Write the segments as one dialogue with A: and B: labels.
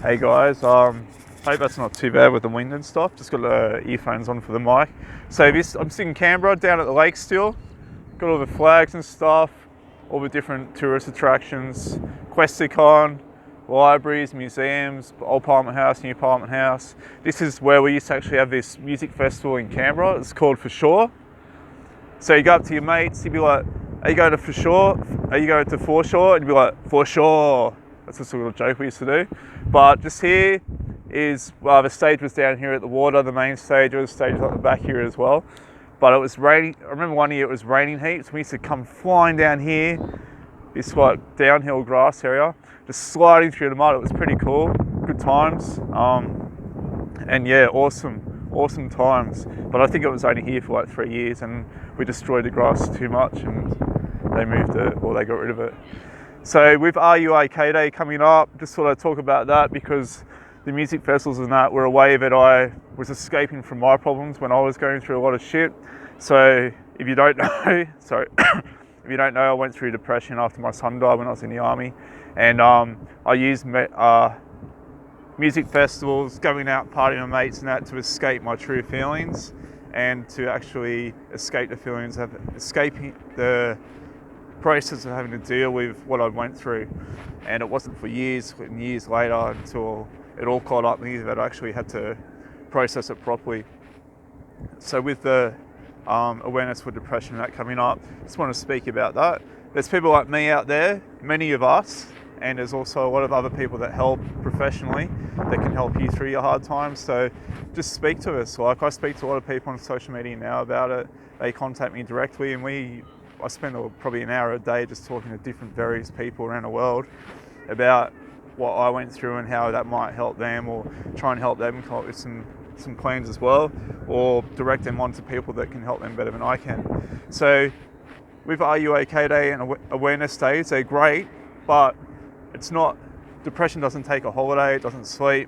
A: Hey guys, hope that's not too bad with the wind and stuff. Just got the earphones on for the mic. So I'm sitting in Canberra, down at the lake still. Got all the flags and stuff, all the different tourist attractions, Questacon, libraries, museums, Old Parliament House, New Parliament House. This is where we used to actually have this music festival in Canberra. It's called For Sure. So you go up to your mates, you'd be like, are you going to For Sure? Are you going to Foreshore? And you'd be like, For Sure. That's just a little joke we used to do. But just here is, well, the stage was down here at the water, the main stage, or the stage at the back here as well. But it was raining. I remember one year it was raining heaps. We used to come flying down here, this like downhill grass area, just sliding through the mud. It was pretty cool, good times. And yeah, awesome times. But I think it was only here for like 3 years, and we destroyed the grass too much, and they moved it, or they got rid of it. So with RUAK Day coming up, just thought I'd talk about that because the music festivals and that were a way that I was escaping from my problems when I was going through a lot of shit. So if you don't know, if you don't know, I went through depression after my son died when I was in the army, and I used music festivals, going out partying with mates and that to escape my true feelings and to actually escape the feelings of escaping the process of having to deal with what I went through. And it wasn't for years and years later until it all caught up with me that I actually had to process it properly. So with the awareness for depression and that coming up, just want to speak about that. There's people like me out there, many of us, and there's also a lot of other people that help professionally that can help you through your hard times. So just speak to us. Like, I speak to a lot of people on social media now about it. They contact me directly, and I spend probably an hour a day just talking to different various people around the world about what I went through and how that might help them, or try and help them come up with some plans as well, or direct them on to people that can help them better than I can. So with RUAK Day and awareness days, they're great, but it's not, depression doesn't take a holiday, it doesn't sleep.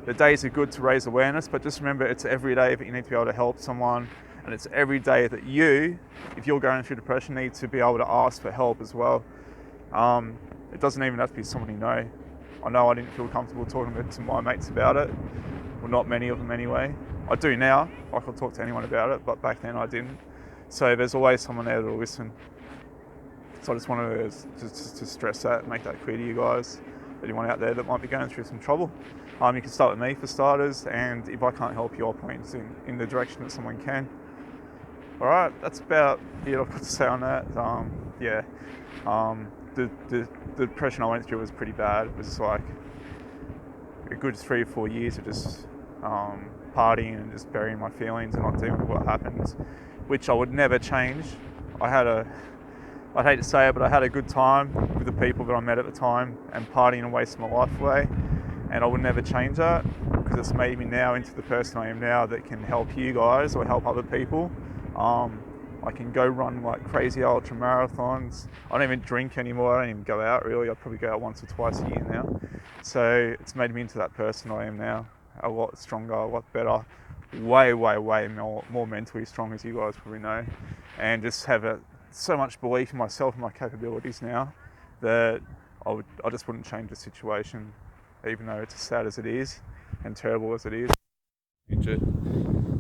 A: The days are good to raise awareness, but just remember it's every day that you need to be able to help someone, and it's every day that you, if you're going through depression, need to be able to ask for help as well. It doesn't even have to be someone you know. I know I didn't feel comfortable talking to my mates about it, well, not many of them anyway. I do now, I can talk to anyone about it, but back then I didn't. So there's always someone there that'll listen. So I just wanted to stress that, make that clear to you guys, anyone out there that might be going through some trouble. You can start with me for starters, and if I can't help you, I'll point in the direction that someone can. All right, that's about it I've got to say on that. The depression I went through was pretty bad. It was like a good 3 or 4 years of just partying and just burying my feelings and not dealing with what happened, which I would never change. I'd hate to say it, but I had a good time with the people that I met at the time and partying and wasting my life away. And I would never change that because it's made me now into the person I am now that can help you guys or help other people. I can go run like crazy ultra marathons. I don't even drink anymore. I don't even go out really. I probably go out once or twice a year now. So it's made me into that person I am now. A lot stronger, a lot better, way more mentally strong, as you guys probably know. And just have so much belief in myself and my capabilities now that I just wouldn't change the situation, even though it's as sad as it is and terrible as it is.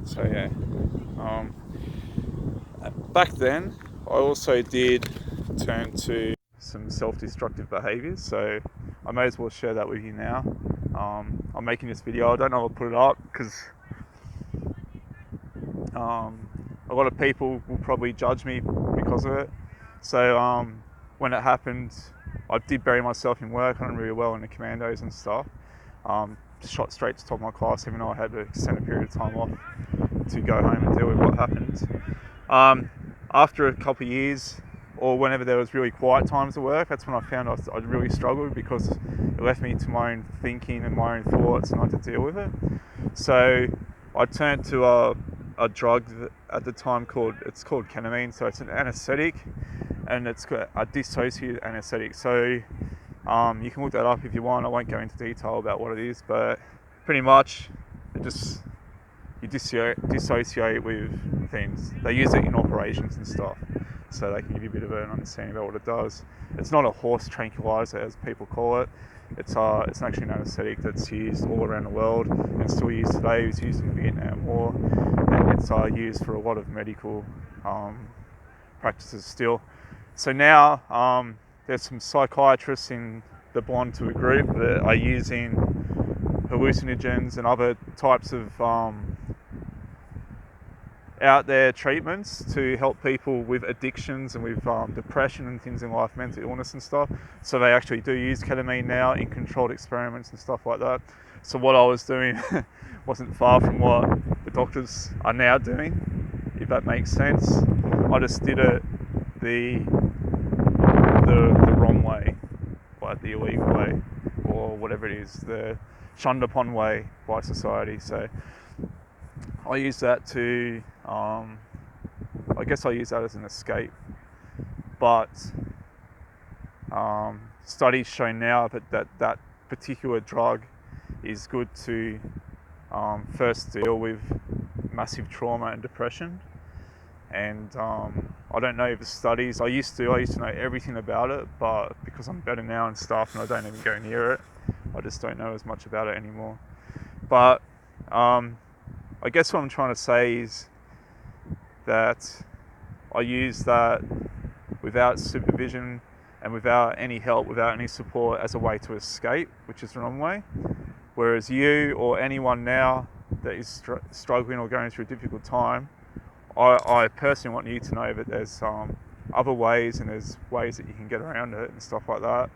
A: So yeah. Back then, I also did turn to some self-destructive behaviours, so I may as well share that with you now. I'm making this video, I don't know if I'll put it up because a lot of people will probably judge me because of it. So when it happened, I did bury myself in work. I done really well in the commandos and stuff. Shot straight to top of my class, even though I had to extend a period of time off to go home and deal with what happened. After a couple of years, or whenever there was really quiet times at work, that's when I found I really struggled because it left me to my own thinking and my own thoughts, and I had to deal with it. So I turned to a drug at the time called ketamine. So it's an anesthetic, and it's a dissociative anesthetic. So you can look that up if you want. I won't go into detail about what it is, but pretty much you dissociate with things. They use it in operations and stuff, so they can give you a bit of an understanding about what it does. It's not a horse tranquilizer, as people call it. It's actually an anaesthetic that's used all around the world and still used today. It was used in the Vietnam War, and it's used for a lot of medical practices still. So now there's some psychiatrists in the Bond to a group that are using hallucinogens and other types of out there treatments to help people with addictions and with depression and things in life, mental illness and stuff. So they actually do use ketamine now in controlled experiments and stuff like that. So what I was doing wasn't far from what the doctors are now doing, if that makes sense. I just did it the wrong way, like the illegal way, or whatever it is, the shunned upon way by society. So I use that to, I guess I use that as an escape. But studies show now that particular drug is good to first deal with massive trauma and depression. And I don't know the studies. I used to know everything about it, but because I'm better now and stuff, and I don't even go near it, I just don't know as much about it anymore. But I guess what I'm trying to say is that I use that without supervision and without any help, without any support, as a way to escape, which is the wrong way. Whereas you or anyone now that is struggling or going through a difficult time, I personally want you to know that there's other ways, and there's ways that you can get around it and stuff like that.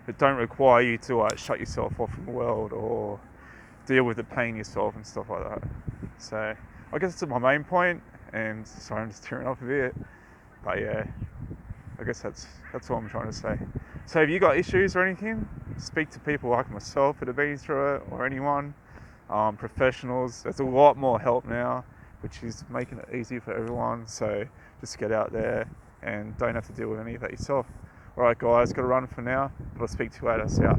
A: That don't require you to shut yourself off from the world or deal with the pain yourself and stuff like that. So I guess that's my main point, and sorry, I'm just tearing off a bit, but yeah, I guess that's what I'm trying to say. So if you got issues or anything, speak to people like myself that have been through it, or anyone, professionals. There's a lot more help now, which is making it easier for everyone. So just get out there and don't have to deal with any of that yourself. Alright guys, got to run for now, but I'll speak to you later. See ya.